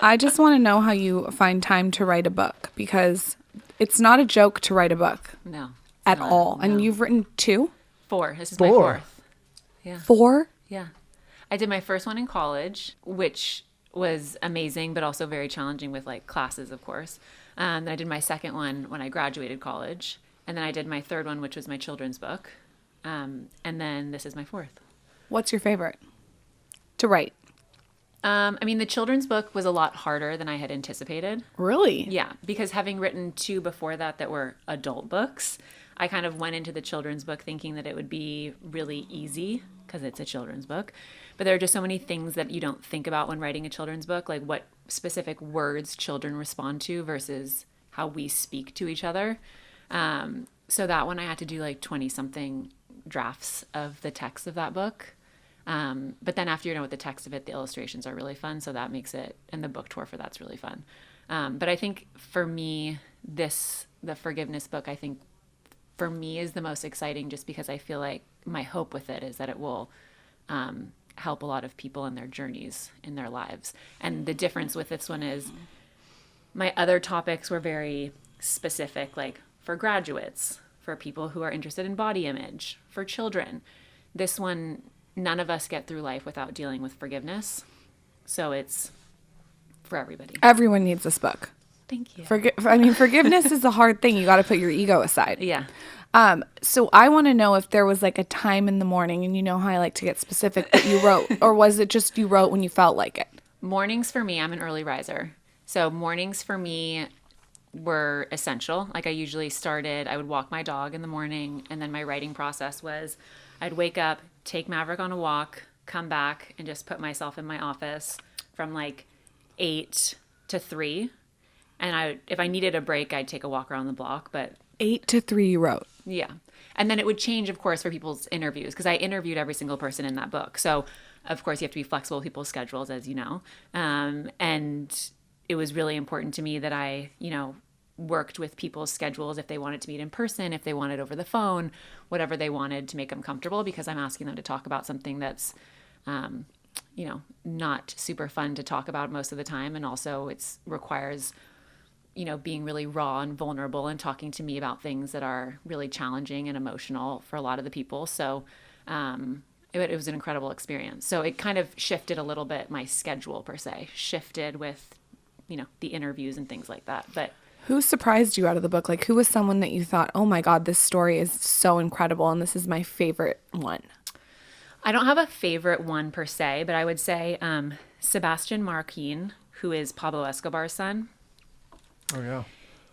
I just want to know how you find time to write a book, because it's not a joke to write a book. No. At all. No. And you've written 2? 4. This is my 4th. Yeah. 4? Yeah. I did my first one in college, which was amazing, but also very challenging with like classes, of course. Then I did my second one when I graduated college. And then I did my third one, which was my children's book. And then this is my 4th. What's your favorite to write? I mean, the children's book was a lot harder than I had anticipated. Really? Yeah, because having written 2 before that were adult books, I kind of went into the children's book thinking that it would be really easy because it's a children's book. But there are just so many things that you don't think about when writing a children's book, like what specific words children respond to versus how we speak to each other. So that one I had to do like 20-something drafts of the text of that book. But then after you're done with the text of it, the illustrations are really fun. So that makes it, and the book tour for that's really fun. But I think for me, the forgiveness book, I think for me is the most exciting just because I feel like my hope with it is that it will help a lot of people in their journeys in their lives. And the difference with this one is my other topics were very specific, like for graduates, for people who are interested in body image, for children. This one, none of us get through life without dealing with forgiveness. So it's for everybody. Everyone needs this book. Thank you. Forgiveness is a hard thing. You got to put your ego aside. Yeah. So I want to know if there was like a time in the morning, and you know how I like to get specific, that you wrote, or was it just you wrote when you felt like it? Mornings for me, I'm an early riser. So mornings for me were essential. Like I would walk my dog in the morning, and then my writing process was I'd wake up, take Maverick on a walk, come back, and just put myself in my office from like 8 to 3. And if I needed a break, I'd take a walk around the block. But 8 to 3 you wrote. Yeah. And then it would change, of course, for people's interviews, because I interviewed every single person in that book. So, of course, you have to be flexible with people's schedules, as you know. And it was really important to me that I, worked with people's schedules if they wanted to meet in person, if they wanted over the phone, whatever they wanted to make them comfortable, because I'm asking them to talk about something that's, not super fun to talk about most of the time. And also requires being really raw and vulnerable and talking to me about things that are really challenging and emotional for a lot of the people. So it was an incredible experience. So it kind of shifted a little bit, my schedule per se, shifted with, the interviews and things like that. But who surprised you out of the book? Like, who was someone that you thought, oh my God, this story is so incredible and this is my favorite one? I don't have a favorite one per se, but I would say Sebastian Marquin, who is Pablo Escobar's son. Oh, yeah.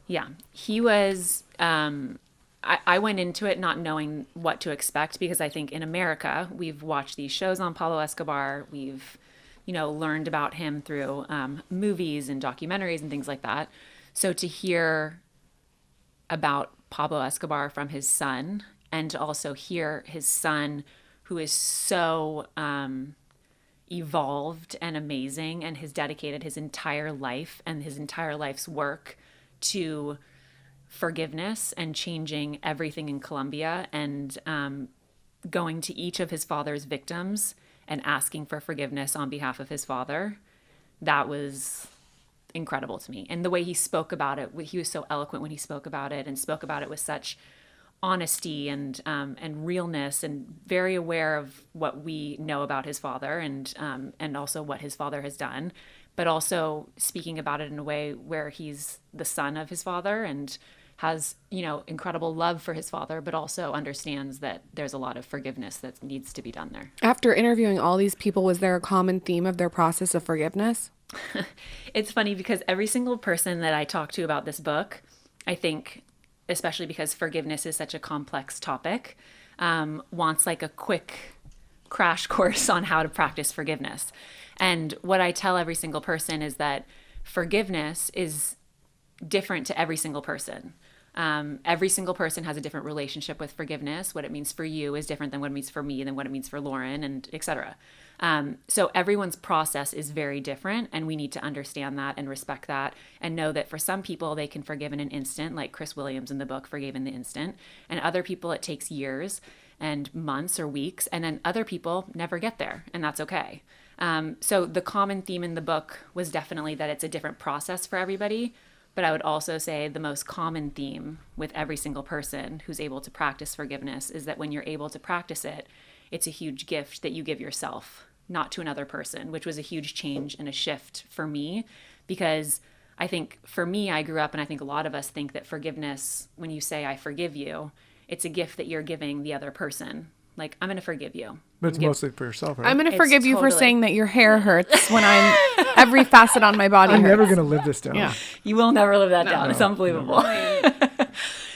Yeah. He was, I went into it not knowing what to expect, because I think in America, we've watched these shows on Pablo Escobar. We've, learned about him through movies and documentaries and things like that. So to hear about Pablo Escobar from his son, and to also hear his son, who is so evolved and amazing and has dedicated his entire life and his entire life's work to forgiveness and changing everything in Colombia, and going to each of his father's victims and asking for forgiveness on behalf of his father. That was incredible to me. And the way he spoke about it, he was so eloquent when he spoke about it, and spoke about it with such honesty and realness, and very aware of what we know about his father, and also what his father has done, but also speaking about it in a way where he's the son of his father and has, incredible love for his father, but also understands that there's a lot of forgiveness that needs to be done there. After interviewing all these people, was there a common theme of their process of forgiveness? It's funny because every single person that I talk to about this book, I think, especially because forgiveness is such a complex topic, wants like a quick crash course on how to practice forgiveness. And what I tell every single person is that forgiveness is different to every single person. Every single person has a different relationship with forgiveness. What it means for you is different than what it means for me, than what it means for Lauren, and et cetera. So everyone's process is very different, and we need to understand that and respect that, and know that for some people they can forgive in an instant, like Chris Williams in the book forgave in the instant, and other people it takes years and months or weeks, and then other people never get there, and that's okay. So the common theme in the book was definitely that it's a different process for everybody. But I would also say the most common theme with every single person who's able to practice forgiveness is that when you're able to practice it, it's a huge gift that you give yourself, not to another person, which was a huge change and a shift for me. Because I think for me, I grew up, and I think a lot of us think that forgiveness, when you say, I forgive you, it's a gift that you're giving the other person. Like, I'm going to forgive you. But it's mostly for yourself, right? I'm going to It's forgive you for totally- saying that your hair hurts when every facet on my body I'm hurts. never going to live this down. Yeah. You will never live that down. It's unbelievable.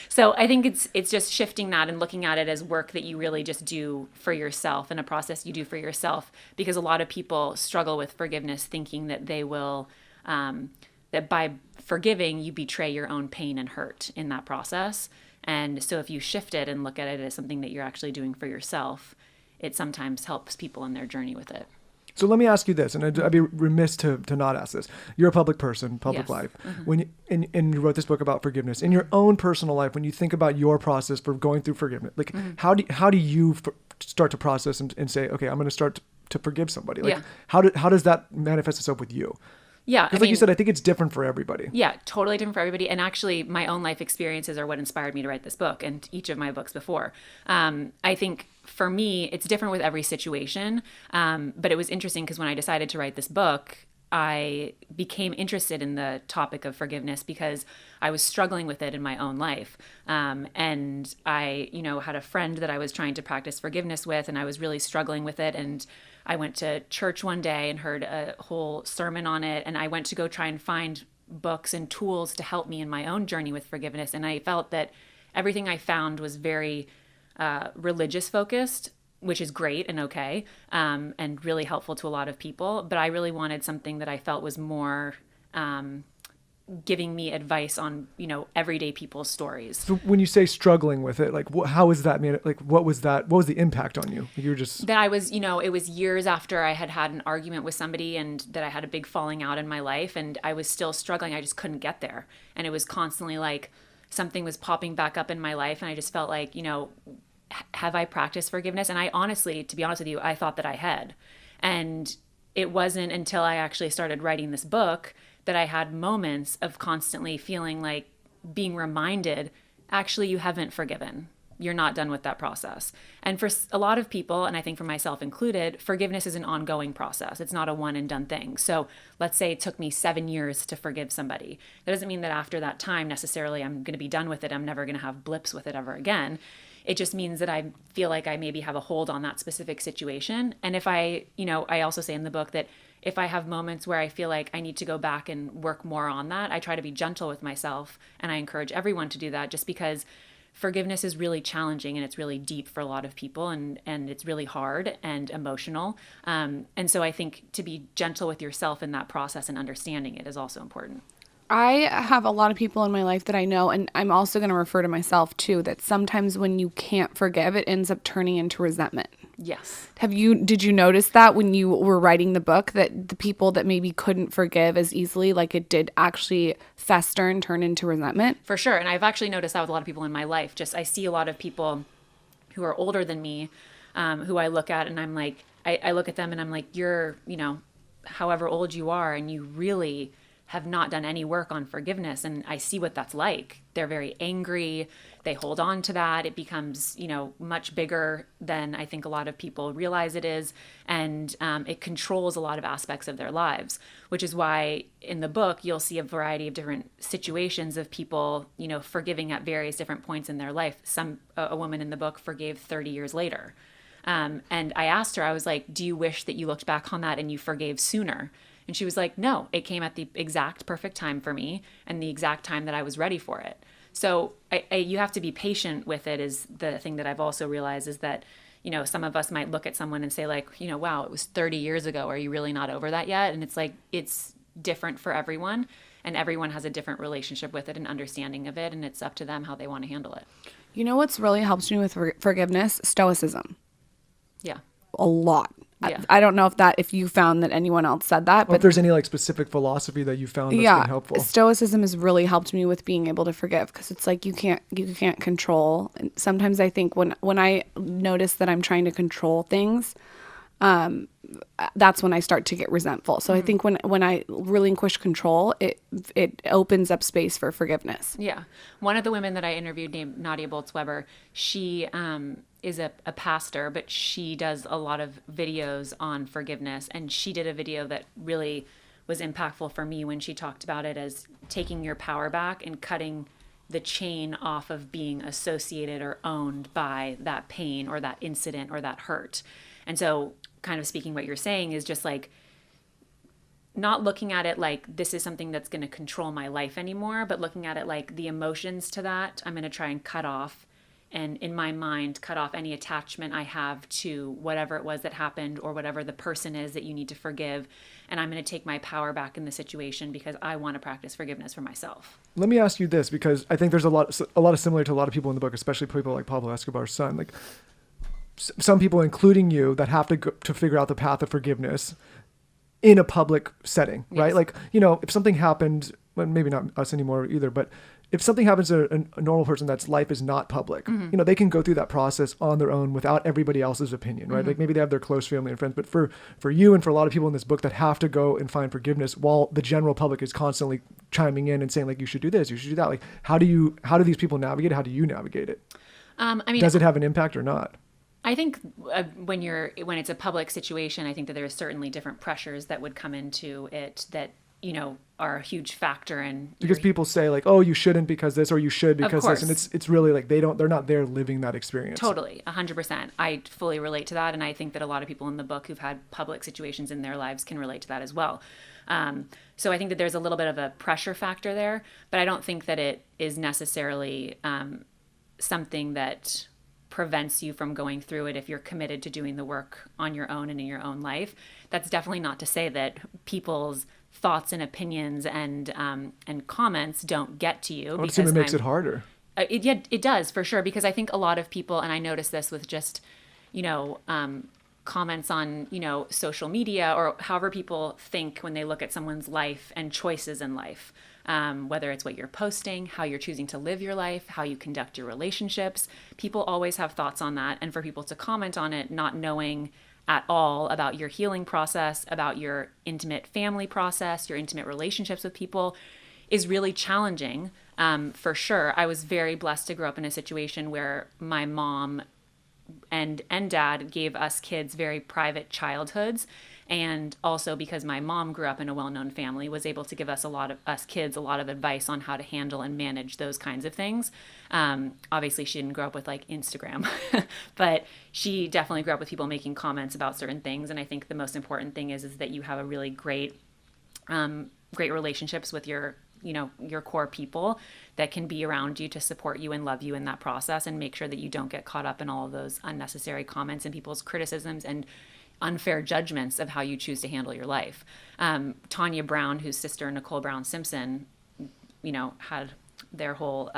So I think it's just shifting that and looking at it as work that you really just do for yourself, and a process you do for yourself, because a lot of people struggle with forgiveness, thinking that they will, that by forgiving, you betray your own pain and hurt in that process. And so if you shift it and look at it as something that you're actually doing for yourself, it sometimes helps people in their journey with it. So let me ask you this, and I'd be remiss to not ask this. You're a public person, public Yes. life. When you, and you wrote this book about forgiveness. In your own personal life, when you think about your process for going through forgiveness, like how do you start to process and say, okay, I'm going to start to forgive somebody? Like Yeah. how does that manifest itself with you? Yeah. Because like you said, I think it's different for everybody. Yeah, totally different for everybody. And actually, my own life experiences are what inspired me to write this book and each of my books before. I think for me, it's different with every situation. But it was interesting because when I decided to write this book, I became interested in the topic of forgiveness because I was struggling with it in my own life. And I, had a friend that I was trying to practice forgiveness with, and I was really struggling with it. And I went to church one day and heard a whole sermon on it. And I went to go try and find books and tools to help me in my own journey with forgiveness. And I felt that everything I found was very religious focused, which is great and okay, and really helpful to a lot of people. But I really wanted something that I felt was more giving me advice on, everyday people's stories. So when you say struggling with it, like how is that made? Like what was the impact on you? You were just That I was, it was years after I had had an argument with somebody and that I had a big falling out in my life, and I was still struggling. I just couldn't get there. And it was constantly like something was popping back up in my life, and I just felt like, have I practiced forgiveness? And I honestly, to be honest with you, I thought that I had. And it wasn't until I actually started writing this book that I had moments of constantly feeling like being reminded, actually, you haven't forgiven. You're not done with that process. And for a lot of people, and I think for myself included, forgiveness is an ongoing process. It's not a one and done thing. So let's say it took me 7 years to forgive somebody. That doesn't mean that after that time necessarily I'm going to be done with it. I'm never going to have blips with it ever again. It just means that I feel like I maybe have a hold on that specific situation. And if I also say in the book that if I have moments where I feel like I need to go back and work more on that, I try to be gentle with myself. And I encourage everyone to do that, just because forgiveness is really challenging and it's really deep for a lot of people, and it's really hard and emotional. And so I think to be gentle with yourself in that process and understanding it is also important. I have a lot of people in my life that I know, and I'm also going to refer to myself too, that sometimes when you can't forgive, it ends up turning into resentment. Yes. Did you notice that when you were writing the book, that the people that maybe couldn't forgive as easily, like it did actually fester and turn into resentment? For sure. And I've actually noticed that with a lot of people in my life. I see a lot of people who are older than me, who I look at and I'm like, I look at them and I'm like, you're, however old you are, and you really have not done any work on forgiveness. And I see what that's like. They're very angry. They hold on to that. It becomes, much bigger than I think a lot of people realize it is. And it controls a lot of aspects of their lives, which is why in the book, you'll see a variety of different situations of people, forgiving at various different points in their life. A woman in the book forgave 30 years later. And I asked her, I was like, do you wish that you looked back on that and you forgave sooner? And she was like, no, it came at the exact perfect time for me and the exact time that I was ready for it. So you have to be patient with it, is the thing that I've also realized, is that, some of us might look at someone and say like, wow, it was 30 years ago. Are you really not over that yet? And it's like, it's different for everyone, and everyone has a different relationship with it and understanding of it. And it's up to them how they want to handle it. You know what's really helps me with forgiveness? Stoicism. Yeah. A lot. Yeah. I don't know if you found that anyone else said that, Or if but there's any like specific philosophy that you found that's been helpful. Stoicism has really helped me with being able to forgive, because it's like you can't control. And sometimes I think when I notice that I'm trying to control things, that's when I start to get resentful. So I think when I relinquish control, it opens up space for forgiveness. Yeah. One of the women that I interviewed named Nadia Boltz-Weber, she is a pastor, but she does a lot of videos on forgiveness. And she did a video that really was impactful for me when she talked about it as taking your power back and cutting the chain off of being associated or owned by that pain or that incident or that hurt. And so kind of speaking what you're saying is just like not looking at it like this is something that's going to control my life anymore, but looking at it like the emotions to that I'm going to try and cut off, and in my mind cut off any attachment I have to whatever it was that happened or whatever the person is that you need to forgive, and I'm going to take my power back in the situation because I want to practice forgiveness for myself. Let me ask you this, because I think there's a lot of similar to a lot of people in the book, especially people like Pablo Escobar's son. Like some people, including you, that have to go to figure out the path of forgiveness in a public setting, right? Yes. Like, if something happened, well, maybe not us anymore either, but if something happens to a normal person that's life is not public, they can go through that process on their own without everybody else's opinion, right? Like maybe they have their close family and friends, but for you and for a lot of people in this book that have to go and find forgiveness while the general public is constantly chiming in and saying like, you should do this, you should do that. Like, how do these people navigate it? How do you navigate it? Does it have an impact or not? I think when it's a public situation, I think that there's certainly different pressures that would come into it that, are a huge factor in. Because people say like, oh, you shouldn't because this, or you should because course. this. And it's really like, they're not there living that experience. Totally. 100%. I fully relate to that. And I think that a lot of people in the book who've had public situations in their lives can relate to that as well. So I think that there's a little bit of a pressure factor there, but I don't think that it is necessarily something that prevents you from going through it if you're committed to doing the work on your own and in your own life. That's definitely not to say that people's thoughts and opinions and comments don't get to you. I would assume it makes it harder. It does for sure, because I think a lot of people, and I notice this with just, comments on, social media or however people think when they look at someone's life and choices in life. Whether it's what you're posting, how you're choosing to live your life, how you conduct your relationships. People always have thoughts on that. And for people to comment on it, not knowing at all about your healing process, about your intimate family process, your intimate relationships with people, is really challenging, for sure. I was very blessed to grow up in a situation where my mom and dad gave us kids very private childhoods. And also because my mom grew up in a well-known family, was able to give us kids a lot of advice on how to handle and manage those kinds of things. Obviously, she didn't grow up with like Instagram, but she definitely grew up with people making comments about certain things. And I think the most important thing is that you have a really great relationships with your core people that can be around you to support you and love you in that process, and make sure that you don't get caught up in all of those unnecessary comments and people's criticisms and unfair judgments of how you choose to handle your life. Tanya Brown, whose sister Nicole Brown Simpson, had their whole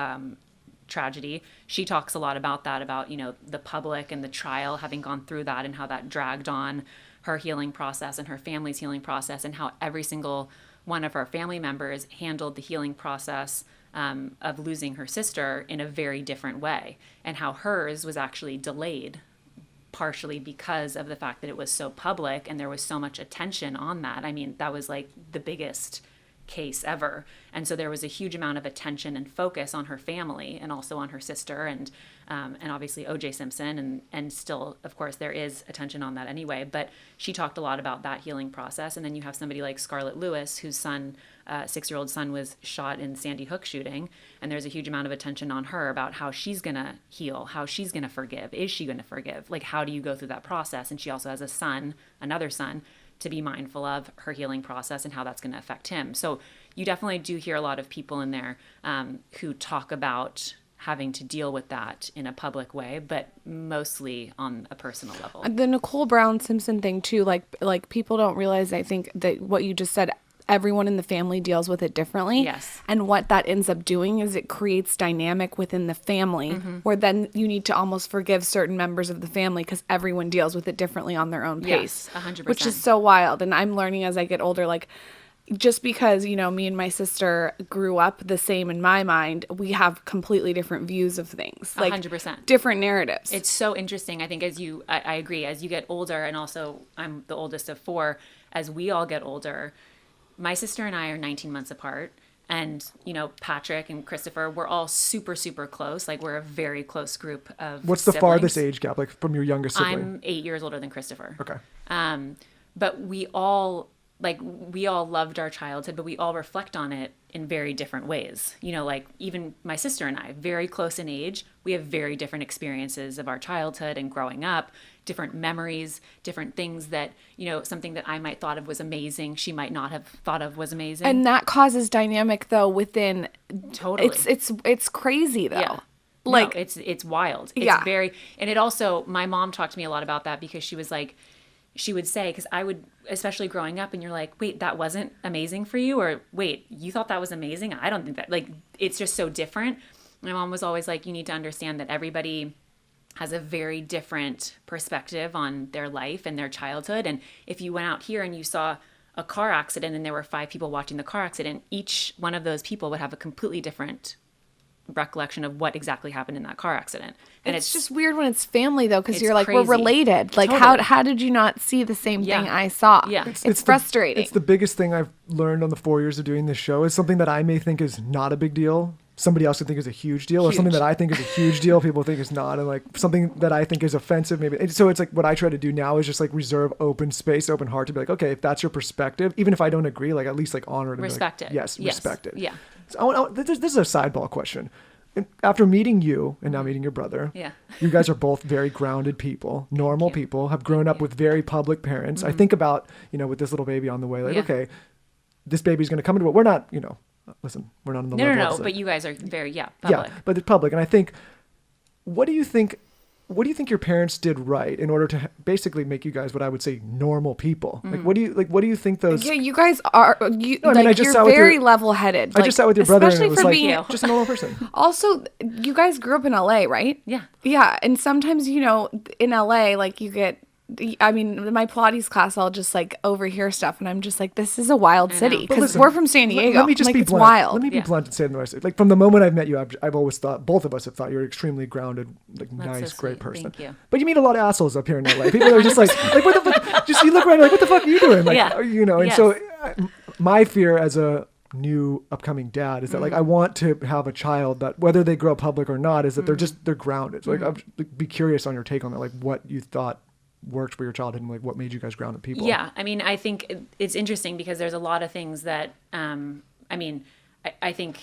tragedy. She talks a lot about that, about, the public and the trial, having gone through that and how that dragged on her healing process and her family's healing process, and how every single one of her family members handled the healing process of losing her sister in a very different way, and how hers was actually delayed partially because of the fact that it was so public and there was so much attention on that. I mean, that was like the biggest case ever. And so there was a huge amount of attention and focus on her family and also on her sister and obviously O.J. Simpson. And still, of course, there is attention on that anyway. But she talked a lot about that healing process. And then you have somebody like Scarlett Lewis, whose 6-year-old son was shot in Sandy Hook shooting. And there's a huge amount of attention on her about how she's going to heal, how she's going to forgive. Is she going to forgive? Like, how do you go through that process? And she also has another son, to be mindful of her healing process and how that's going to affect him. So you definitely do hear a lot of people in there who talk about having to deal with that in a public way, but mostly on a personal level. The Nicole Brown Simpson thing too, like people don't realize, I think, that what you just said, everyone in the family deals with it differently. Yes. And what that ends up doing is it creates dynamic within the family where then you need to almost forgive certain members of the family because everyone deals with it differently on their own pace. Yes, 100%. Which is so wild. And I'm learning as I get older, like, just because, you know, me and my sister grew up the same in my mind, we have completely different views of things. Like 100%. different narratives. It's so interesting. I think I agree, as you get older, and also I'm the oldest of 4, as we all get older, my sister and I are 19 months apart. And, you know, Patrick and Christopher, we're all super, super close. Like, we're a very close group of What's the siblings. farthest age gap, like, from your youngest sibling? I'm 8 years older than Christopher. Okay. But we all loved our childhood, but we all reflect on it in very different ways. You know, like, even my sister and I, very close in age, we have very different experiences of our childhood and growing up, different memories, different things that, you know, something that I might thought of was amazing, she might not have thought of was amazing. And that causes dynamic, though, within. Totally. It's crazy, though. Yeah. Like, no, it's wild. It's yeah. very, and it also, my mom talked to me a lot about that, because she was like, she would say, because I would, especially growing up, and you're like, wait, that wasn't amazing for you? Or wait, you thought that was amazing? I don't think that, like, it's just so different. My mom was always like, you need to understand that everybody has a very different perspective on their life and their childhood. And if you went out here and you saw a car accident and there were 5 people watching the car accident, each one of those people would have a completely different recollection of what exactly happened in that car accident. And it's just weird when it's family, though, because you're like, crazy. we're related. Like, Totally. how did you not see the same Yeah. thing I saw? Yeah. It's frustrating. It's the biggest thing I've learned on the 4 years of doing this show, is something that I may think is not a big deal, somebody else would think is a huge deal, or something that I think is a huge deal, people think is not, and like something that I think is offensive, maybe. So it's like, what I try to do now is just like reserve open space, open heart, to be like, okay, if that's your perspective, even if I don't agree, like, at least like honor it. Respect like, it. Yes, respect it. Yeah. So this is a sideball question. And after meeting you and now meeting your brother, Yeah. you guys are both very grounded people, normal people, have grown up with very public parents. I think about, you know, with this little baby on the way, like, Yeah. okay, this baby's going to come into it. We're not, you know, listen, we're not on the level. No, of but you guys are very, public. Yeah, but it's public. And I think, what do you think your parents did right in order to basically make you guys what I would say normal people? Like, what do you think those? Yeah, you guys are. No, I mean, I just you're sat with very your- level-headed. I just sat with your brother, and especially it was for like being. just a normal person. Also, you guys grew up in LA, right? Yeah. Yeah, and sometimes, you know, in LA, like, you get. I mean, in my Pilates class, I'll just like overhear stuff, and I'm just like, "This is a wild city," But because listen, we're from San Diego. Let me just like, be it's blunt. wild. Let me be Yeah. blunt and say the like, from the moment I've met you, I've always thought, both of us have thought you're an extremely grounded, like, That's nice, so great sweet. person. Thank you. But you meet a lot of assholes up here in LA. People are just like what the fuck? Just you look around, like, what the fuck are you doing? Like, Yeah. you know. And Yes. so, my fear as a new upcoming dad is that like I want to have a child that, whether they grow up public or not, is that they're grounded. So, like, I'd be curious on your take on that, like what you thought worked for your childhood and like what made you guys grounded people. Yeah, I mean, I think it's interesting because there's a lot of things that, I mean, I think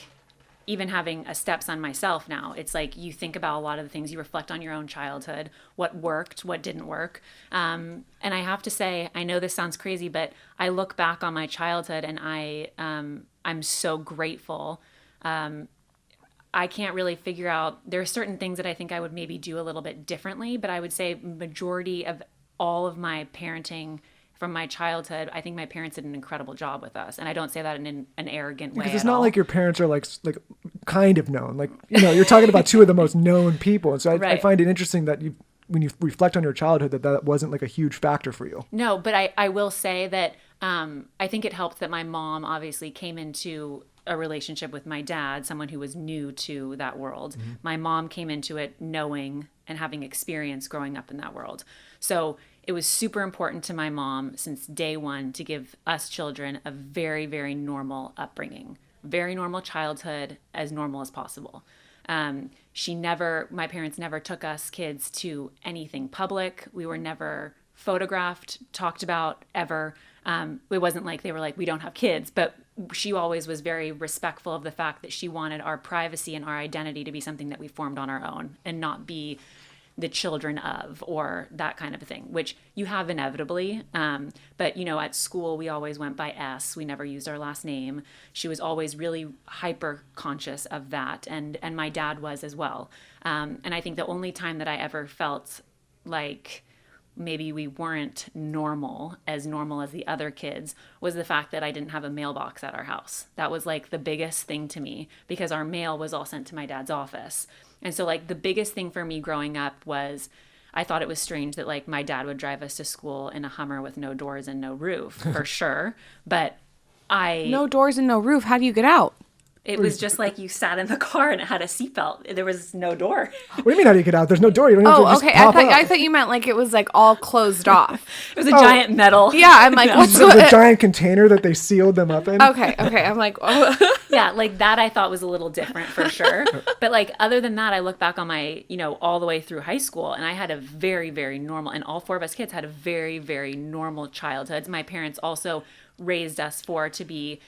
even having a stepson myself now, it's like you think about a lot of the things, you reflect on your own childhood, what worked, what didn't work. And I have to say, I know this sounds crazy, but I look back on my childhood and I'm so grateful. I can't really figure out, there are certain things that I think I would maybe do a little bit differently, but I would say majority of all of my parenting from my childhood, I think my parents did an incredible job with us. And I don't say that in an arrogant way. Because it's at not all. like your parents are like kind of known. Like, you know, you're talking about two of the most known people. And so I Right. find it interesting that when you reflect on your childhood, that wasn't like a huge factor for you. No, but I will say that I think it helped that my mom obviously came into a relationship with my dad, someone who was new to that world. Mm-hmm. My mom came into it knowing and having experience growing up in that world. So it was super important to my mom since day one to give us children a very, very normal upbringing, very normal childhood, as normal as possible. My parents never took us kids to anything public. We were never photographed, talked about ever. It wasn't like they were like, we don't have kids, but she always was very respectful of the fact that she wanted our privacy and our identity to be something that we formed on our own and not be the children of, or that kind of a thing, which you have inevitably. But, you know, at school, we always went by S. We never used our last name. She was always really hyper conscious of that. And my dad was as well. And I think the only time that I ever felt like maybe we weren't normal as the other kids was the fact that I didn't have a mailbox at our house. That was like the biggest thing to me because our mail was all sent to my dad's office. And so like the biggest thing for me growing up was I thought it was strange that like my dad would drive us to school in a Hummer with no doors and no roof for sure. But No doors and no roof. How do you get out? It was just like you sat in the car and it had a seatbelt. There was no door. What do you mean how do you get out? There's no door. You don't have to just Okay. pop up. I thought you meant like it was like all closed off. It was a giant metal. Yeah, I'm like, what's the giant container that they sealed them up in. Okay. I'm like, oh. Yeah, like that I thought was a little different for sure. But like other than that, I look back on my, all the way through high school, and I had a very, very normal, and all 4 of us kids had a very, very normal childhoods. My parents also raised us to be,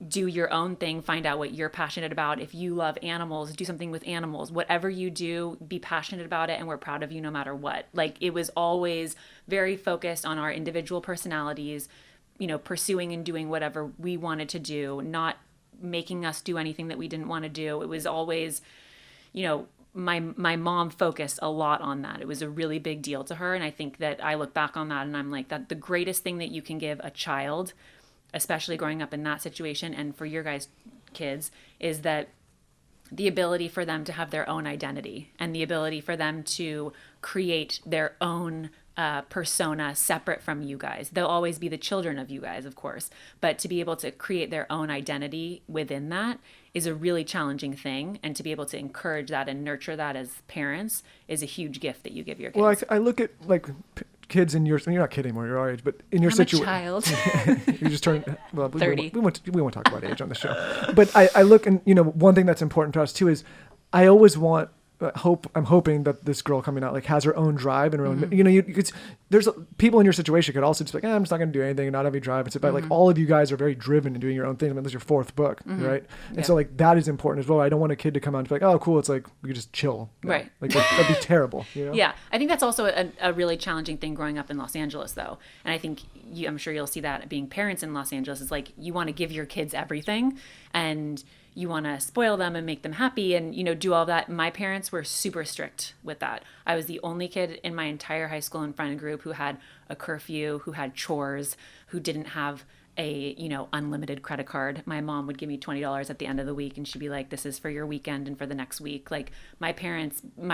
do your own thing, find out what you're passionate about. If you love animals, do something with animals. Whatever you do, be passionate about it, and we're proud of you no matter what. Like, it was always very focused on our individual personalities, pursuing and doing whatever we wanted to do, not making us do anything that we didn't want to do. It was always, my mom focused a lot on that. It was a really big deal to her, and I think that I look back on that and I'm like, that the greatest thing that you can give a child, especially growing up in that situation, and for your guys' kids, is that the ability for them to have their own identity and the ability for them to create their own persona separate from you guys. They'll always be the children of you guys, of course, but to be able to create their own identity within that is a really challenging thing. And to be able to encourage that and nurture that as parents is a huge gift that you give your kids. Well, I look at like kids in your, you're not kid anymore, you're our age, but in your situation, I'm a child. you just turned 30. We won't talk about age on the show. But I look, and one thing that's important to us too is I always want I'm hoping that this girl coming out like has her own drive and her own, there's people in your situation could also just be like, I'm just not going to do anything and not have any drive. It's about like all of you guys are very driven in doing your own thing. I mean, this is your 4th book, right? And so like that is important as well. I don't want a kid to come out and be like, oh, cool. It's like, we could just chill. Right. Like that'd be terrible. Yeah. I think that's also a really challenging thing growing up in Los Angeles though. And I think I'm sure you'll see that being parents in Los Angeles is like, you want to give your kids everything and you want to spoil them and make them happy and, do all that. My parents were super strict with that. I was the only kid in my entire high school and friend group who had a curfew, who had chores, who didn't have a, unlimited credit card. My mom would give me $20 at the end of the week and she'd be like, this is for your weekend and for the next week. Like my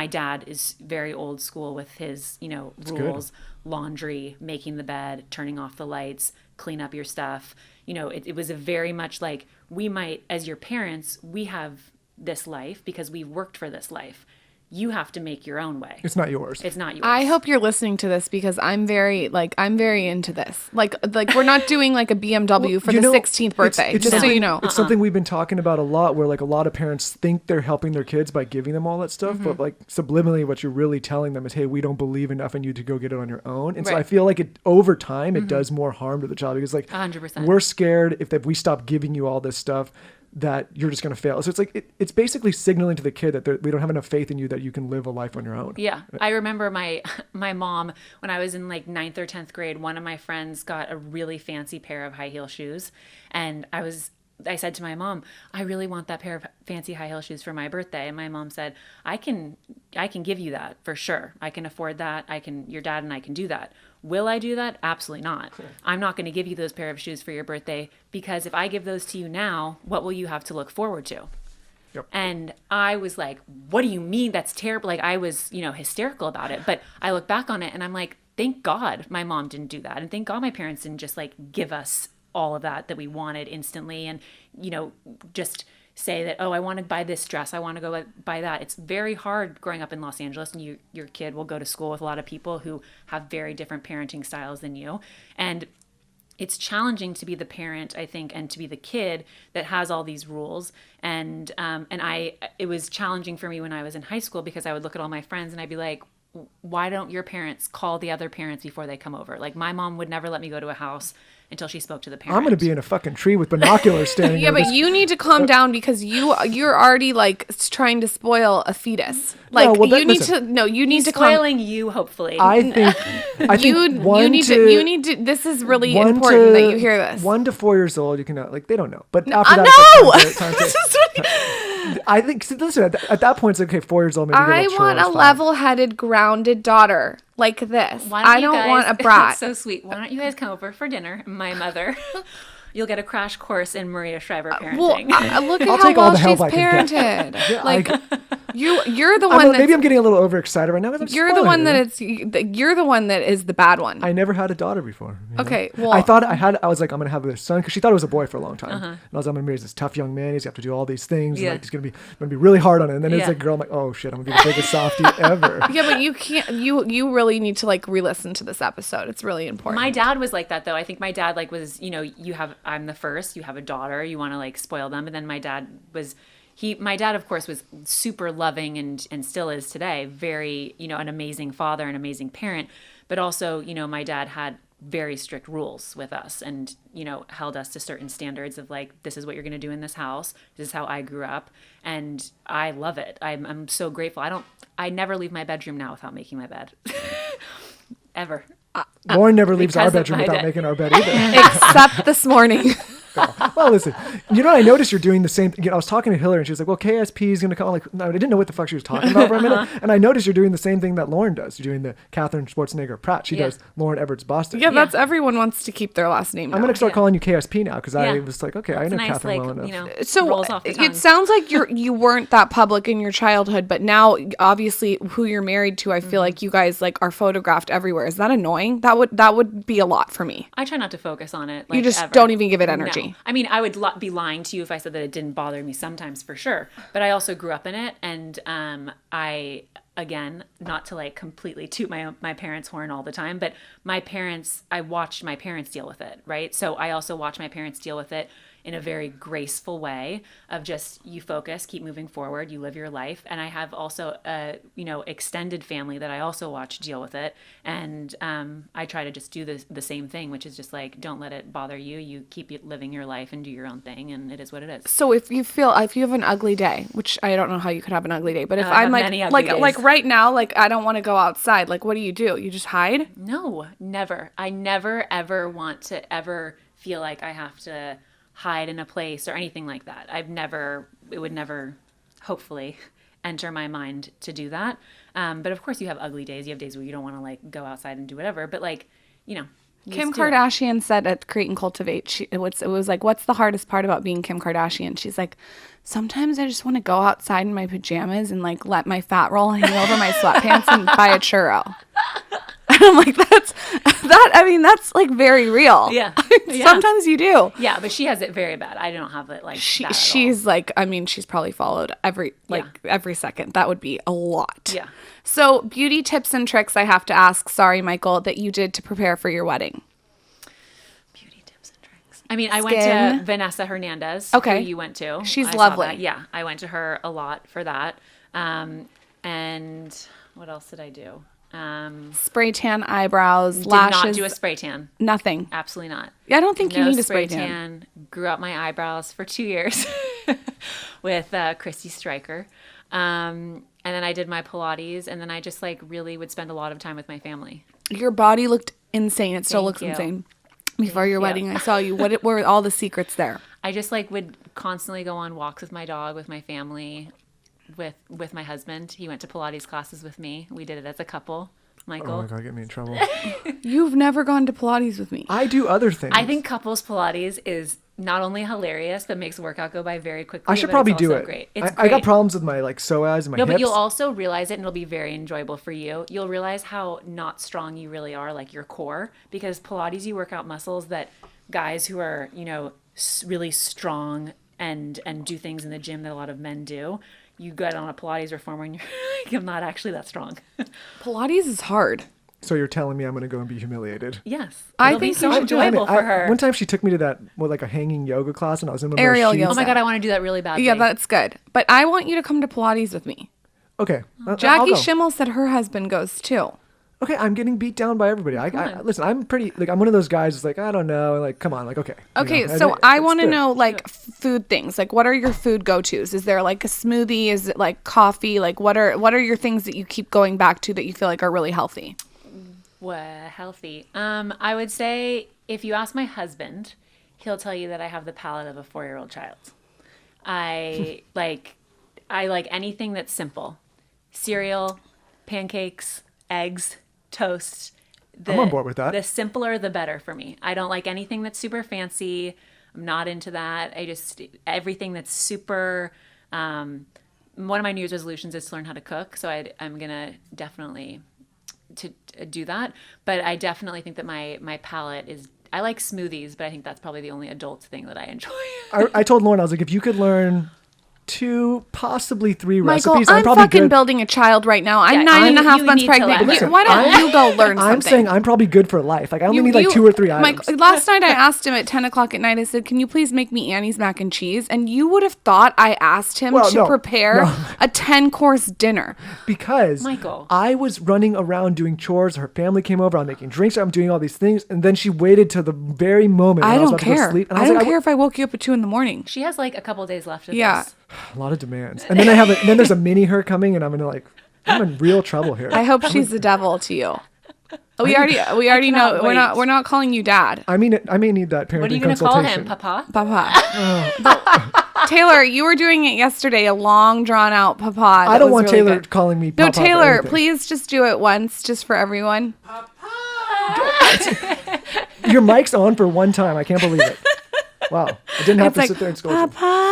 dad is very old school with his, rules, laundry, making the bed, turning off the lights, clean up your stuff. It was a very much like, we might, as your parents, we have this life because we've worked for this life. You have to make your own way. It's not yours. It's not yours. I hope you're listening to this because I'm very into this. Like we're not doing like a BMW for the 16th birthday, just so you know. It's something we've been talking about a lot where like a lot of parents think they're helping their kids by giving them all that stuff. But like subliminally what you're really telling them is, hey, we don't believe enough in you to go get it on your own. And so I feel like it over time, it does more harm to the child because like 100%. We're scared if we stop giving you all this stuff that you're just going to fail. So it's like, it's basically signaling to the kid that we don't have enough faith in you that you can live a life on your own. Yeah. I remember my mom, when I was in like 9th or 10th grade, one of my friends got a really fancy pair of high heel shoes. And I said to my mom, I really want that pair of fancy high heel shoes for my birthday. And my mom said, I can give you that for sure. I can afford that. Your dad and I can do that. Will I do that? Absolutely not. I'm not going to give you those pair of shoes for your birthday because if I give those to you now, what will you have to look forward to? Yep. And I was like, what do you mean? That's terrible. Like I was, hysterical about it. But I look back on it and I'm like, thank God my mom didn't do that. And thank God my parents didn't just like give us all of that we wanted instantly and, just say that, oh, I want to buy this dress. I want to go buy that. It's very hard growing up in Los Angeles and your kid will go to school with a lot of people who have very different parenting styles than you. And it's challenging to be the parent, I think, and to be the kid that has all these rules. And it was challenging for me when I was in high school because I would look at all my friends and I'd be like, why don't your parents call the other parents before they come over? Like my mom would never let me go to a house until she spoke to the parent. I'm going to be in a fucking tree with binoculars standing Yeah, but you need to calm down because you're already like trying to spoil a fetus. Like you need to spoiling you, hopefully. I think you need to this is really important that you hear this. 1 to 4 years old, you can like they don't know. But after that, no. I think listen at that point it's like, okay, 4 years old. Maybe I want a level-headed, grounded daughter like this. I don't want a brat. That's so sweet. Why don't you guys come over for dinner? My mother. You'll get a crash course in Maria Shriver parenting. Well, look at how well she's parented. You're the one maybe I'm getting a little overexcited right now. You're the one you're the one that is the bad one. I never had a daughter before. Okay, well, I was like, I'm gonna have a son because she thought it was a boy for a long time. And I was, I'm gonna marry this tough young man. He's gonna have to do all these things. Yeah. And, like, he's gonna be really hard on it. And then it's a girl. I'm like, oh shit, I'm gonna be the biggest softie ever. Yeah, but you can't. You really need to like re-listen to this episode. It's really important. My dad was like that though. I think my dad like was, I'm the first. You have a daughter. You want to like spoil them, and then my dad was. My dad, of course, was super loving and still is today. Very, an amazing father, an amazing parent. But also, my dad had very strict rules with us and, held us to certain standards of like, this is what you're going to do in this house. This is how I grew up. And I love it. I'm so grateful. I never leave my bedroom now without making my bed. Ever. Lauren never leaves our bedroom without making our bed either. Except this morning. Well, listen, I noticed you're doing the same thing. I was talking to Hillary and she was like, well, KSP is going to come. I'm like, no, I didn't know what the fuck she was talking about for a minute. And I noticed you're doing the same thing that Lauren does. You're doing the Katherine Schwarzenegger Pratt. She does Lauren Everett's Boston. Yeah, that's everyone wants to keep their last name now. I'm going to start calling you KSP now because I was like, okay, that's I know nice, Katherine well enough. So it sounds like you weren't that public in your childhood, but now obviously who you're married to, I feel like you guys like are photographed everywhere. Is that annoying? That would be a lot for me. I try not to focus on it. You just don't even give it energy. No. I mean, I would be lying to you if I said that it didn't bother me sometimes, for sure. But I also grew up in it, and I, again, not to like completely toot my parents' horn all the time, but I watched my parents deal with it, right? So I also watched my parents deal with it in a very graceful way of just, you focus, keep moving forward, you live your life. And I have also a, extended family that I also watch deal with it. And I try to just do the same thing, which is just like, don't let it bother you. You keep living your life and do your own thing. And it is what it is. So if you have an ugly day, which I don't know how you could have an ugly day, but if I'm like right now, like I don't want to go outside, like what do? You just hide? No, never. I never, ever want to ever feel like I have to hide in a place or anything like that. It would never, hopefully, enter my mind to do that. But of course you have ugly days. You have days where you don't want to like go outside and do whatever. But like, Kim Kardashian said at Create and Cultivate, it was like, what's the hardest part about being Kim Kardashian? She's like, sometimes I just want to go outside in my pajamas and like let my fat roll hang over my sweatpants and buy a churro. And I'm like, that's like very real. Yeah. Sometimes you do. Yeah, but she has it very bad. I don't have it like that at she's all. like, she's probably followed every second. That would be a lot. Yeah. So beauty tips and tricks I have to ask, sorry, Michael, that you did to prepare for your wedding. Beauty tips and tricks. I mean, I went to Vanessa Hernandez, who you went to. She's lovely. Yeah, I went to her a lot for that. And what else did I do? Spray tan eyebrows, lashes. Did not do a spray tan. Nothing. Absolutely not. I don't think you need a spray tan. Grew out my eyebrows for 2 years with Christy Stryker. And then I did my Pilates, and then I just like really would spend a lot of time with my family. Your body looked insane. It still looks insane. Before your wedding, I saw you. What were all the secrets there? I just like would constantly go on walks with my dog, with my family, with my husband. He went to Pilates classes with me. We did it as a couple. Michael. Oh my God, get me in trouble. You've never gone to Pilates with me. I do other things. I think couples Pilates is not only hilarious, but makes workout go by very quickly. I should probably do it. Great. I got problems with my like psoas and my hips. But you'll also realize it, and it'll be very enjoyable for you. You'll realize how not strong you really are, like your core, because Pilates, you work out muscles that guys who are, really strong and do things in the gym that a lot of men do. You get on a Pilates reformer and you're like, I'm not actually that strong. Pilates is hard. So you're telling me I'm going to go and be humiliated? Yes. I think so enjoyable for her. One time she took me to that, like a hanging yoga class, and I was in one of Aerial those sheets. yoga. Oh my God, I want to do that really badly. Yeah, that's good. But I want you to come to Pilates with me. Okay. Jackie Schimmel said her husband goes too. Okay, I'm getting beat down by everybody. Listen, I'm pretty, like, I'm one of those guys that's like, I don't know, like, come on, like, okay. Okay, so I want to know, like, food things. Like, what are your food go-tos? Is there, like, a smoothie? Is it, like, coffee? Like, what are your things that you keep going back to that you feel like are really healthy? Well, healthy. I would say if you ask my husband, he'll tell you that I have the palate of a 4-year-old child. I like anything that's simple. Cereal, pancakes, eggs, toast. I'm on board with that. The simpler, the better for me. I don't like anything that's super fancy. I'm not into that. Everything that's super one of my New Year's resolutions is to learn how to cook. So I'm going to definitely to do that. But I definitely think that my palate is, I like smoothies, but I think that's probably the only adult thing that I enjoy. I told Lauren, I was like, if you could learn 2, possibly 3 Michael, recipes, I'm probably fucking good. building a child right now. I'm Yeah, 9.5 you months need to pregnant. learn. Listen, Why don't you go learn something? I'm saying I'm probably good for life. Like I only need like 2 or 3 items. Last night I asked him at 10 o'clock at night, I said, can you please make me Annie's mac and cheese? And you would have thought I asked him to prepare a 10-course dinner. Because Michael. I was running around doing chores. Her family came over. I'm making drinks. I'm doing all these things. And then she waited till the very moment when I I was don't about to go care. to sleep. And I was don't like, care if I woke you up at 2 a.m. She has like a couple days left of Yeah. this. A lot of demands. And then then there's a mini her coming, and I'm in real trouble here. I hope she's the devil to you. We already know wait. we're not calling you dad. I mean, I may need that parenting What are you going to call consultation. him, Papa? Papa. Taylor, you were doing it yesterday, a long drawn out papa. I don't want Taylor calling me No, Papa for Taylor, anything. please just do it once, just for everyone. Your mic's on for one time. I can't believe it. Wow. I didn't have to sit there and scold you. Papa.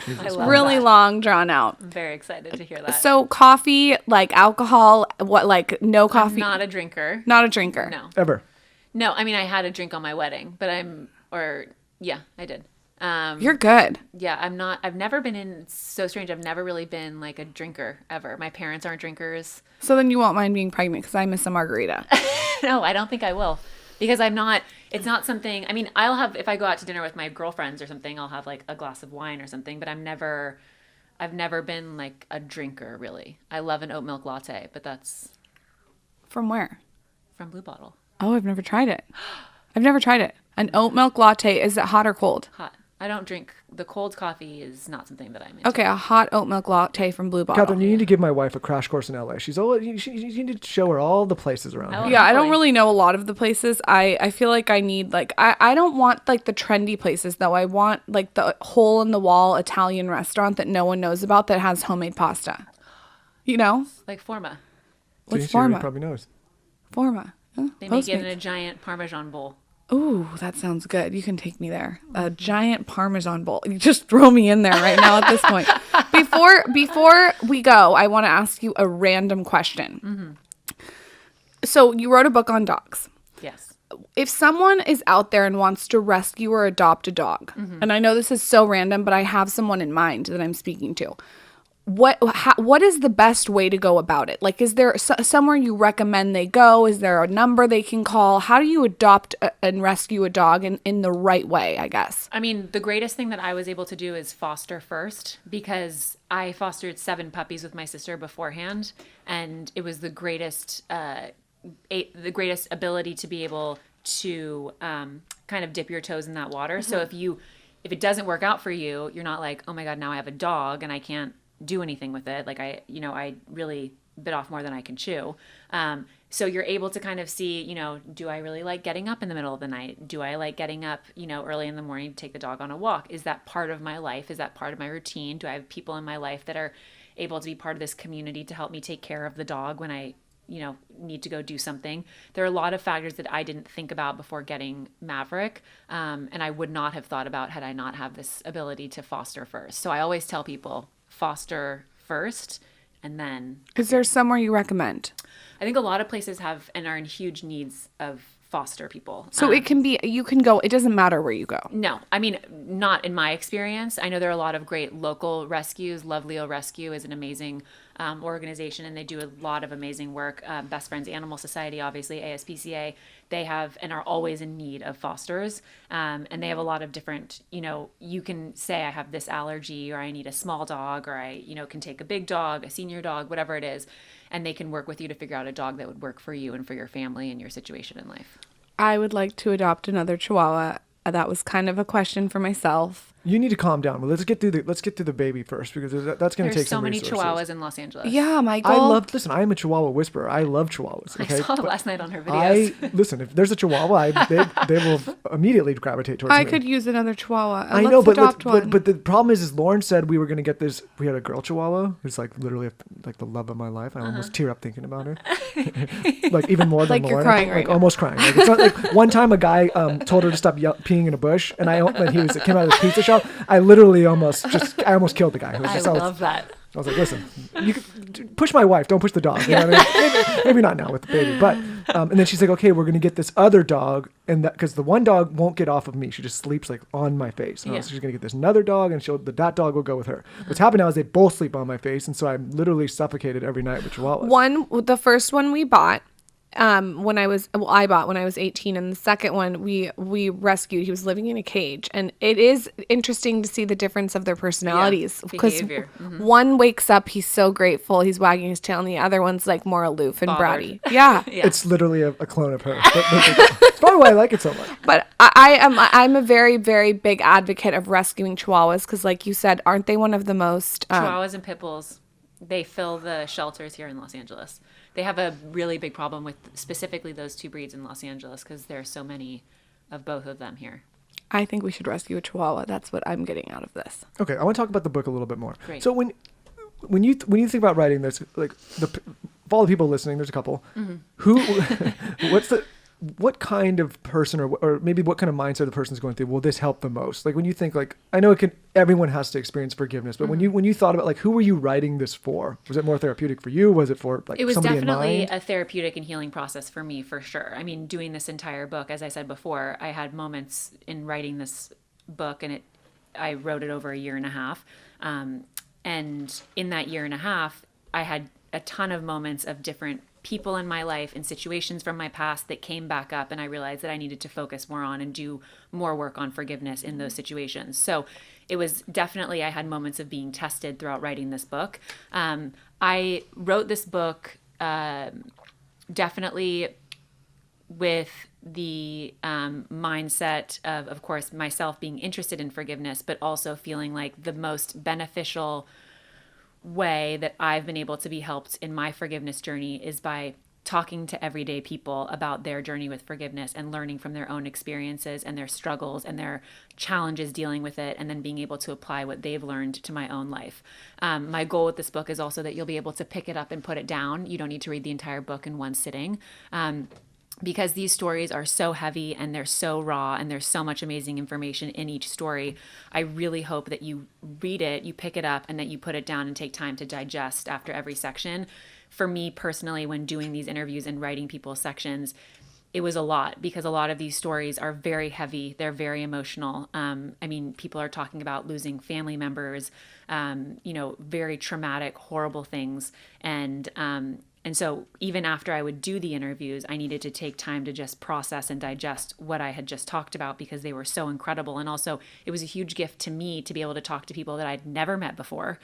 I love Really that. long drawn out. I'm very excited to hear that. So coffee, like alcohol, what, like no coffee? I'm not a drinker. Not a drinker. No. Ever. No, I mean, I had a drink on my wedding, but I did. You're good. Yeah, I've never been it's so strange. I've never really been like a drinker ever. My parents aren't drinkers. So then you won't mind being pregnant because I miss a margarita. No, I don't think I will. Because it's not something, I mean, if I go out to dinner with my girlfriends or something, I'll have like a glass of wine or something, but I've never been like a drinker really. I love an oat milk latte, but that's From where? from Blue Bottle. Oh, I've never tried it. An oat milk latte, is it hot or cold? Hot. I don't drink, the cold coffee is not something that I'm into. Okay, a hot oat milk latte from Blue Bottle. Catherine, you need to give my wife a crash course in LA. You need to show her all the places around here. Yeah, I don't Hopefully. really know a lot of the places. I feel like I need I don't want like the trendy places though. I want like the hole in the wall Italian restaurant that no one knows about that has homemade pasta. You know? Like Forma. What's She already Forma? probably knows. Forma. They make it in a giant Parmesan bowl. Ooh, that sounds good. You can take me there. A giant Parmesan bowl. You just throw me in there right now at this point. Before we go, I want to ask you a random question. Mm-hmm. So you wrote a book on dogs. Yes. If someone is out there and wants to rescue or adopt a dog, and I know this is so random, but I have someone in mind that I'm speaking to. What is the best way to go about it? Like, is there somewhere you recommend they go? Is there a number they can call? How do you adopt and rescue a dog in the right way, I guess? I mean, the greatest thing that I was able to do is foster first, because I fostered 7 puppies with my sister beforehand, and it was the greatest ability to be able to kind of dip your toes in that water. Mm-hmm. So if it doesn't work out for you, you're not like, oh my God, now I have a dog and I can't do anything with it. Like I really bit off more than I can chew. So you're able to kind of see, do I really like getting up in the middle of the night? Do I like getting up, early in the morning to take the dog on a walk? Is that part of my life? Is that part of my routine? Do I have people in my life that are able to be part of this community to help me take care of the dog when I, need to go do something? There are a lot of factors that I didn't think about before getting Maverick. And I would not have thought about had I not have this ability to foster first. So I always tell people, foster first, and then. Is there somewhere you recommend? I think a lot of places have and are in huge needs of foster people. So it can be, you can go, it doesn't matter where you go. No, I mean, not in my experience. I know there are a lot of great local rescues. Love Leo Rescue is an amazing organization, and they do a lot of amazing work. Best Friends Animal Society, obviously, ASPCA, they have and are always in need of fosters. And they have a lot of different, you can say I have this allergy, or I need a small dog, or I, can take a big dog, a senior dog, whatever it is. And they can work with you to figure out a dog that would work for you and for your family and your situation in life. I would like to adopt another Chihuahua. That was kind of a question for myself. You need to calm down. Well, let's get through the baby first, because that's going to take There's so some many resources. Chihuahuas in Los Angeles. Yeah, Michael. Listen, I am a Chihuahua whisperer. I love Chihuahuas. Okay? I saw them last night on her videos. Listen, if there's a Chihuahua, they will immediately gravitate towards me. I could use another Chihuahua. I know, but adopt one. but the problem is Lauren said we were going to get this. We had a girl Chihuahua who's like literally like the love of my life. I almost tear up thinking about her. Like even more than Like you're Lauren. crying Like right now. almost crying. Like, it's not like one time a guy told her to stop peeing in a bush, and he came out of the pizza shop. myself. I literally almost killed the guy. I love that. I was like, listen, you can push my wife, don't push the dog. You know what I mean? maybe not now with the baby, but and then she's like, okay, we're gonna get this other dog, and that because the one dog won't get off of me, she just sleeps like on my face. And she's gonna get this another dog, and that dog will go with her. What's happened now is they both sleep on my face, and so I'm literally suffocated every night with chihuahuas. The first one we bought. I bought when I was 18, and the second one we rescued. He was living in a cage, and it is interesting to see the difference of their personalities because one wakes up, he's so grateful, he's wagging his tail, and the other one's like more aloof and bratty. Yeah, it's literally a clone of her. It's probably why I like it so much. But I'm a very, very big advocate of rescuing Chihuahuas because, like you said, aren't they one of the most Chihuahuas and Pit Bulls? They fill the shelters here in Los Angeles. They have a really big problem with specifically those two breeds in Los Angeles because there are so many of both of them here. I think we should rescue a Chihuahua. That's what I'm getting out of this. Okay, I want to talk about the book a little bit more. Great. So when you think about writing this, like for all the people listening, there's a couple. What kind of person or maybe what kind of mindset the person's going through will this help the most? Like when you think like, I know everyone has to experience forgiveness, but when you thought about like, who were you writing this for? Was it more therapeutic for you? Was it for like it was somebody definitely in mind? a therapeutic and healing process for me, for sure. I mean, doing this entire book, as I said before, I had moments in writing this book and I wrote it over a year and a half. And in that year and a half, I had a ton of moments of different people in my life and situations from my past that came back up, and I realized that I needed to focus more on and do more work on forgiveness in those situations. So it was definitely, I had moments of being tested throughout writing this book. I wrote this book definitely with the mindset of course, myself being interested in forgiveness, but also feeling like the most beneficial way that I've been able to be helped in my forgiveness journey is by talking to everyday people about their journey with forgiveness and learning from their own experiences and their struggles and their challenges dealing with it, and then being able to apply what they've learned to my own life. My goal with this book is also that you'll be able to pick it up and put it down. You don't need to read the entire book in one sitting. Because these stories are so heavy and they're so raw and there's so much amazing information in each story, I really hope that you read it, you pick it up, and that you put it down and take time to digest after every section. For me personally, when doing these interviews and writing people's sections, it was a lot because a lot of these stories are very heavy. They're very emotional. I mean, people are talking about losing family members, very traumatic, horrible things. And so even after I would do the interviews, I needed to take time to just process and digest what I had just talked about because they were so incredible. And also it was a huge gift to me to be able to talk to people that I'd never met before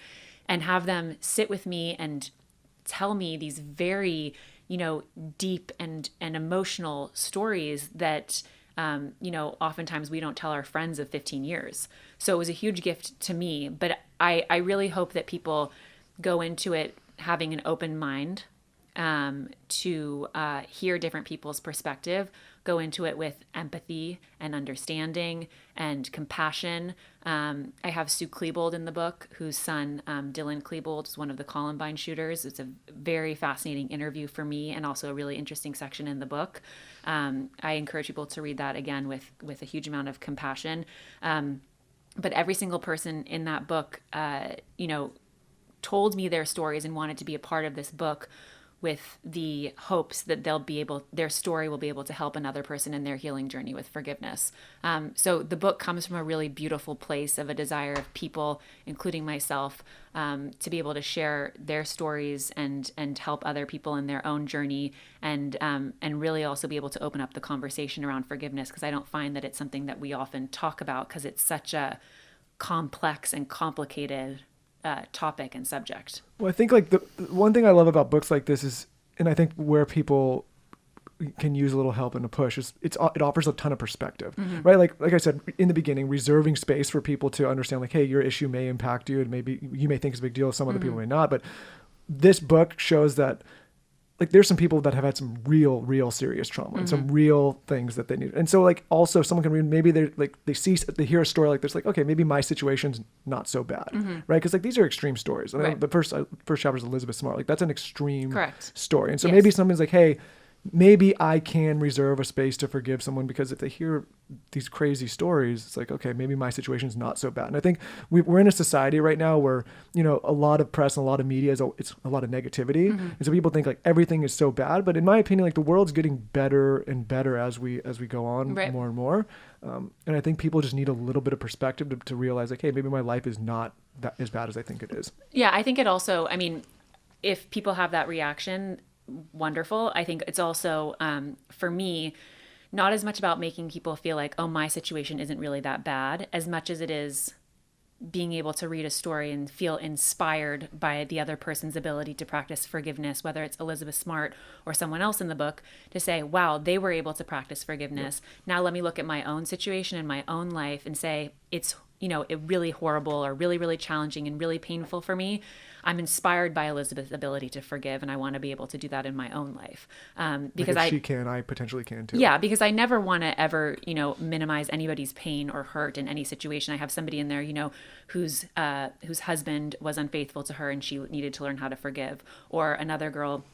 and have them sit with me and tell me these very, deep and emotional stories that, oftentimes we don't tell our friends of 15 years. So it was a huge gift to me, but I really hope that people go into it having an open mind to hear different people's perspective, go into it with empathy and understanding and compassion. I have Sue Klebold in the book, whose son, Dylan Klebold, is one of the Columbine shooters. It's a very fascinating interview for me and also a really interesting section in the book. I encourage people to read that again with a huge amount of compassion. But every single person in that book, told me their stories and wanted to be a part of this book with the hopes that their story will be able to help another person in their healing journey with forgiveness. So the book comes from a really beautiful place of a desire of people, including myself, to be able to share their stories and help other people in their own journey and really also be able to open up the conversation around forgiveness, because I don't find that it's something that we often talk about because it's such a complex and complicated topic and subject. Well, I think like the one thing I love about books like this is, and I think where people can use a little help and a push is it offers a ton of perspective, right? Like I said in the beginning, reserving space for people to understand like, hey, your issue may impact you and maybe you may think it's a big deal. Some other people may not, but this book shows that like there's some people that have had some real serious trauma and some real things that they need. And so like also someone can read, maybe they're like, they hear a story like this, like, okay, maybe my situation's not so bad. Right. Cause like these are extreme stories. And the first chapter is Elizabeth Smart. Like that's an extreme story. And so maybe something's like, hey, maybe I can reserve a space to forgive someone, because if they hear these crazy stories, it's like, okay, maybe my situation's not so bad. And I think we're in a society right now where, a lot of press and a lot of media it's a lot of negativity. And so people think like everything is so bad, but in my opinion, like the world's getting better and better as we go on more and more. And I think people just need a little bit of perspective to realize like, hey, maybe my life is not that as bad as I think it is. Yeah, I think it also, if people have that reaction, wonderful. I think it's also, for me, not as much about making people feel like, oh, my situation isn't really that bad, as much as it is being able to read a story and feel inspired by the other person's ability to practice forgiveness, whether it's Elizabeth Smart or someone else in the book, to say, wow, they were able to practice forgiveness. Yep. Now let me look at my own situation and my own life and say, it's, it really horrible or really, really challenging and really painful for me. I'm inspired by Elizabeth's ability to forgive, and I want to be able to do that in my own life. Because like if she can, I potentially can too. Yeah, because I never want to ever, minimize anybody's pain or hurt in any situation. I have somebody in there, whose husband was unfaithful to her and she needed to learn how to forgive. Or another girl,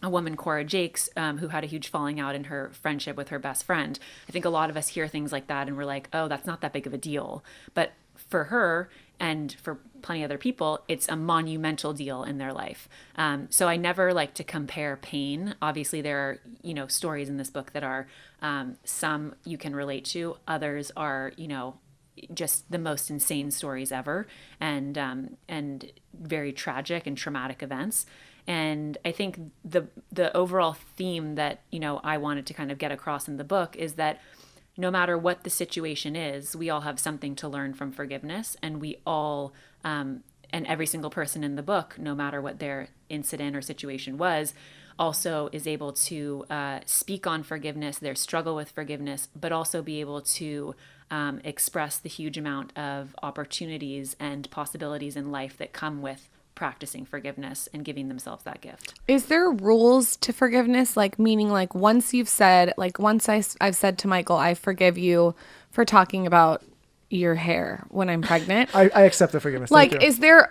a woman, Cora Jakes, who had a huge falling out in her friendship with her best friend. I think a lot of us hear things like that and we're like, oh, that's not that big of a deal. But for her and for plenty of other people, it's a monumental deal in their life. So I never like to compare pain. Obviously, there are, stories in this book that are some you can relate to. Others are, just the most insane stories ever, and very tragic and traumatic events. And I think the overall theme that, I wanted to kind of get across in the book is that no matter what the situation is, we all have something to learn from forgiveness, and we all, and every single person in the book, no matter what their incident or situation was, also is able to speak on forgiveness, their struggle with forgiveness, but also be able to express the huge amount of opportunities and possibilities in life that come with practicing forgiveness and giving themselves that gift. Is there rules to forgiveness? Like, meaning like once I've said to Michael, I forgive you for talking about your hair when I'm pregnant. I accept the forgiveness. Like, is there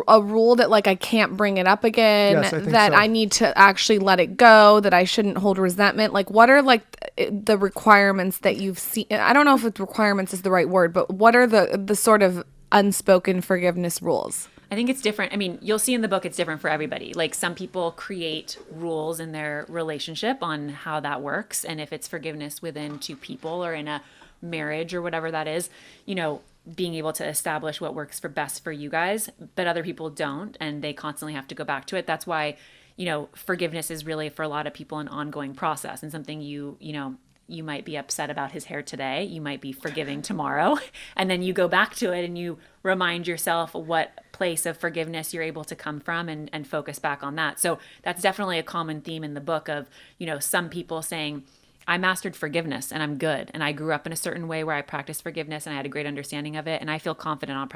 a rule that like I can't bring it up again? Yes, I think that so. I need to actually let it go? That I shouldn't hold resentment? Like, what are like the requirements that you've seen? I don't know if requirements is the right word, but what are the sort of unspoken forgiveness rules? I think it's different. You'll see in the book it's different for everybody. Like some people create rules in their relationship on how that works. And if it's forgiveness within two people or in a marriage or whatever that is, being able to establish what works best for you guys, but other people don't, and they constantly have to go back to it. That's why, forgiveness is really for a lot of people an ongoing process, and something you might be upset about his hair today. You might be forgiving tomorrow. And then you go back to it and you remind yourself what place of forgiveness you're able to come from and focus back on that. So that's definitely a common theme in the book of, some people saying, I mastered forgiveness and I'm good. And I grew up in a certain way where I practiced forgiveness and I had a great understanding of it. And I feel confident on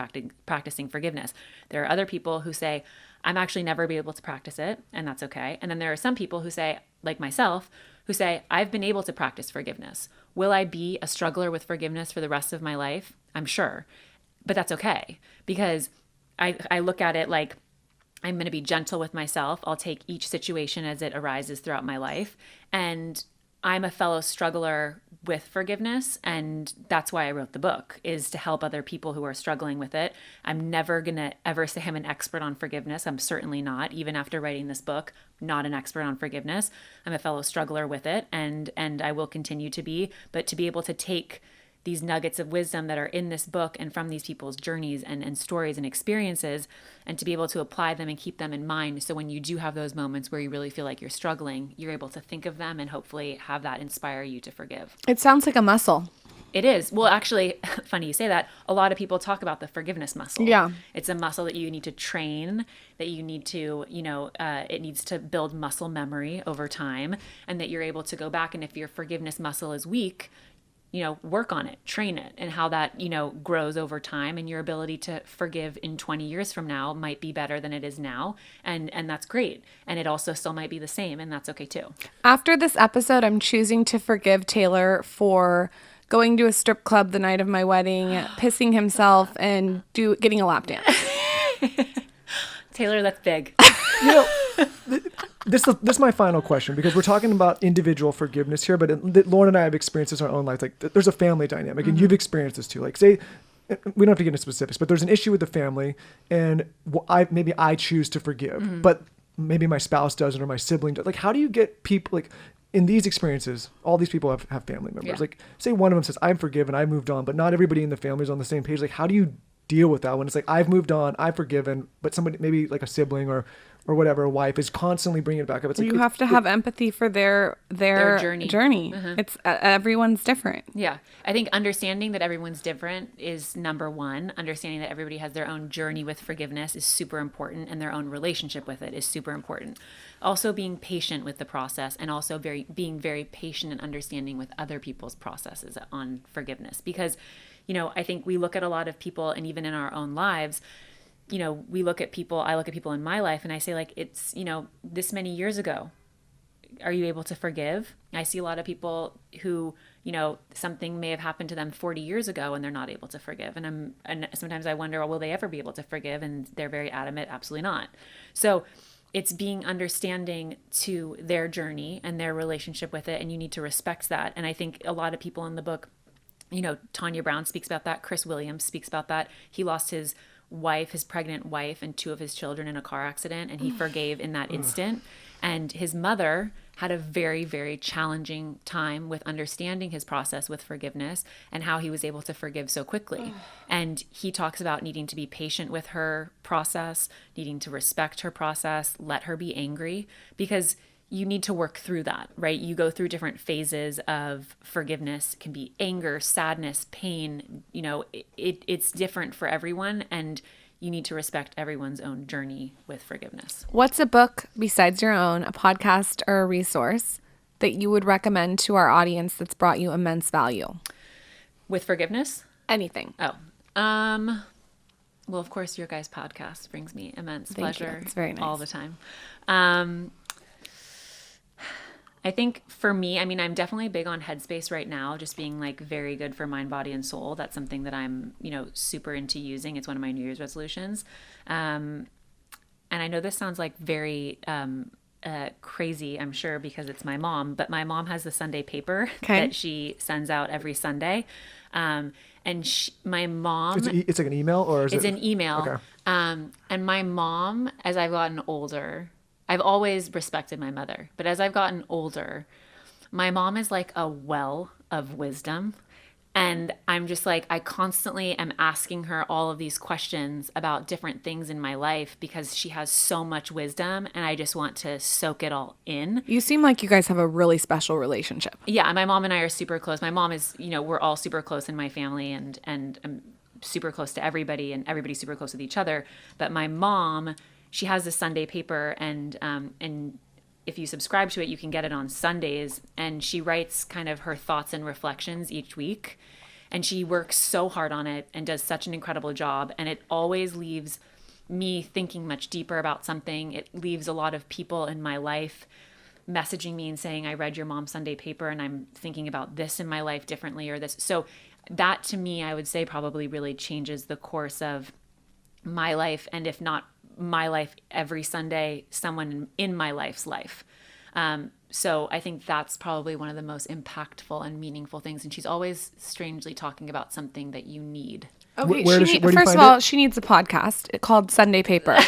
practicing forgiveness. There are other people who say, I'm actually never be able to practice it. And that's okay. And then there are some people who say, like myself, who say, I've been able to practice forgiveness. Will I be a struggler with forgiveness for the rest of my life? I'm sure. But that's okay. Because I look at it like I'm going to be gentle with myself. I'll take each situation as it arises throughout my life. And I'm a fellow struggler with forgiveness. And that's why I wrote the book, is to help other people who are struggling with it. I'm never going to ever say I'm an expert on forgiveness. I'm certainly not. Even after writing this book, not an expert on forgiveness. I'm a fellow struggler with it. And I will continue to be. But to be able to take these nuggets of wisdom that are in this book and from these people's journeys and stories and experiences, and to be able to apply them and keep them in mind. So when you do have those moments where you really feel like you're struggling, you're able to think of them and hopefully have that inspire you to forgive. It sounds like a muscle. It is. Well, actually, funny you say that. A lot of people talk about the forgiveness muscle. Yeah. It's a muscle that you need to train, that you need to, it needs to build muscle memory over time, and that you're able to go back. And if your forgiveness muscle is weak, work on it, train it, and how that, grows over time, and your ability to forgive in 20 years from now might be better than it is now. And that's great. And it also still might be the same, and that's okay too. After this episode, I'm choosing to forgive Taylor for going to a strip club the night of my wedding, pissing himself, and getting a lap dance. Taylor, that's big. You know, this is my final question, because we're talking about individual forgiveness here, but Lauren and I have experienced this in our own life. Like, there's a family dynamic, and you've experienced this too. Like, say, we don't have to get into specifics, but there's an issue with the family, and maybe I choose to forgive, but maybe my spouse doesn't, or my sibling does. Like, how do you get people, like, in these experiences, all these people have family members. Yeah. Like, say one of them says, I'm forgiven, I've moved on, but not everybody in the family is on the same page. Like, how do you deal with that when it's like, I've moved on, I've forgiven, but somebody, maybe like a sibling or whatever, a wife, is constantly bringing it back up? It's like, You have to have empathy for their journey. It's everyone's different. Yeah. I think understanding that everyone's different is number one. Understanding that everybody has their own journey with forgiveness is super important, and their own relationship with it is super important. Also being patient with the process, and also being very patient and understanding with other people's processes on forgiveness. Because, you know, I think we look at a lot of people, and even in our own lives, you know, I look at people in my life, and I say, like, it's, you know, this many years ago, are you able to forgive? I see a lot of people who, you know, something may have happened to them 40 years ago and they're not able to forgive. And sometimes I wonder, well, will they ever be able to forgive? And they're very adamant, absolutely not. So it's being understanding to their journey and their relationship with it, and you need to respect that. And I think a lot of people in the book, you know, Tanya Brown speaks about that. Chris Williams speaks about that. He lost his pregnant wife, and 2 of his children in a car accident, and he forgave in that instant. And his mother had a very, very challenging time with understanding his process with forgiveness and how he was able to forgive so quickly. And he talks about needing to be patient with her process, needing to respect her process, let her be angry, because you need to work through that, right? You go through different phases of forgiveness. It can be anger, sadness, pain. You know, it's different for everyone, and you need to respect everyone's own journey with forgiveness. What's a book besides your own, a podcast or a resource that you would recommend to our audience that's brought you immense value? With forgiveness? Anything. Well, of course, your guys' podcast brings me immense pleasure. It's very nice. All the time. I think for me, I mean, I'm definitely big on Headspace right now, just being like very good for mind, body, and soul. That's something that I'm, you know, super into using. It's one of my New Year's resolutions. And I know this sounds like very crazy, I'm sure, because it's my mom, but my mom has the Sunday paper that she sends out every Sunday. And my mom... It's like an email, or is it's an email. Okay. And my mom, as I've gotten older... I've always respected my mother, but as I've gotten older, my mom is like a well of wisdom. And I'm just like, I constantly am asking her all of these questions about different things in my life, because she has so much wisdom, and I just want to soak it all in. You seem like you guys have a really special relationship. Yeah, my mom and I are super close. My mom is, you know, we're all super close in my family, and I'm super close to everybody, and everybody's super close with each other. But my mom... she has the Sunday paper, and if you subscribe to it, you can get it on Sundays. And she writes kind of her thoughts and reflections each week. And she works so hard on it and does such an incredible job. And it always leaves me thinking much deeper about something. It leaves a lot of people in my life messaging me and saying, I read your mom's Sunday paper and I'm thinking about this in my life differently, or this. So that, to me, I would say probably really changes the course of my life. And if not my life, every Sunday, someone in my life's life. So I think that's probably one of the most impactful and meaningful things. And she's always strangely talking about something that you need. Okay, where do you first find of all, it? she needs a podcast called Sunday Paper.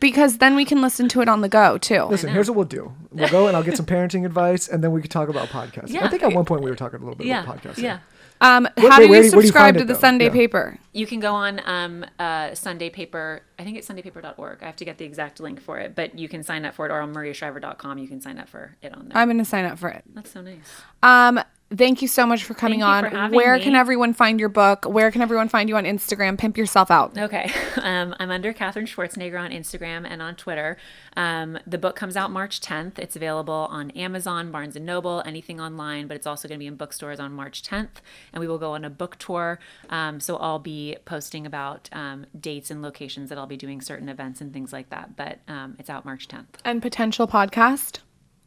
Because then we can listen to it on the go, too. Listen, here's what we'll do. We'll go and I'll get some parenting advice, and then we can talk about podcasting. Yeah. I think at one point we were talking a little bit about podcasting. Yeah. How do where you do you subscribe find to it, the though? Sunday Yeah. Paper? You can go on Sunday Paper. I think it's sundaypaper.org. I have to get the exact link for it, but you can sign up for it, or on mariashriver.com. You can sign up for it on there. I'm going to sign up for it. That's so nice. Thank you so much for coming Thank you on. for having Where me. can everyone find your book? Where can everyone find you on Instagram? Pimp yourself out. Okay. I'm under Katherine Schwarzenegger on Instagram and on Twitter. The book comes out March 10th. It's available on Amazon, Barnes & Noble, anything online, but it's also going to be in bookstores on March 10th. And we will go on a book tour. So I'll be posting about dates and locations that I'll be doing certain events and things like that. But it's out March 10th. And potential podcast?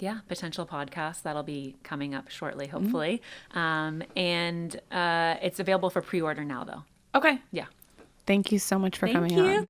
Yeah, potential podcast. That'll be coming up shortly, hopefully. And it's available for pre-order now, though. Okay. Yeah. Thank you so much for Thank coming you. on.